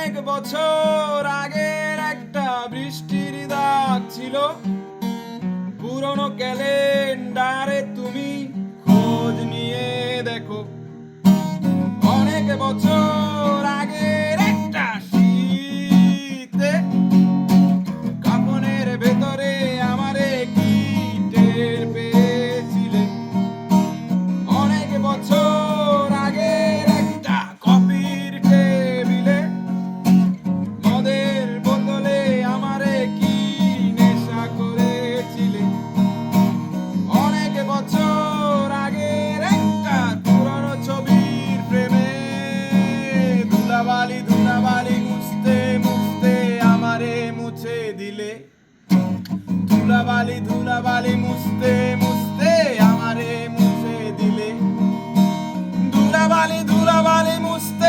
অনেক বছর আগের একটা বৃষ্টির দাগ ছিল পুরনো ক্যালেন্ডারে, তুমি খোঁজ নিয়ে দেখো। অনেক বছর আগের একটা শীতে কাপনের ভেতরে আমারে কি টের পেয়েছিলে। অনেক বছর আগের একটা কফির টেবিলে মদের বোতলে আমারে কি নেশা করেছিলে। অনেক বছর আগের একটা পুরনো ছবির প্রেমে ধুলাবালি ধুলাবালি মুছতে মুছতে আমারে মুছে দিলে। ধুলাবালি ধুলাবালি মুছতে মুছতে আমারে মুছে দিলে। ধুলাবালি ধুলাবালি মুছতে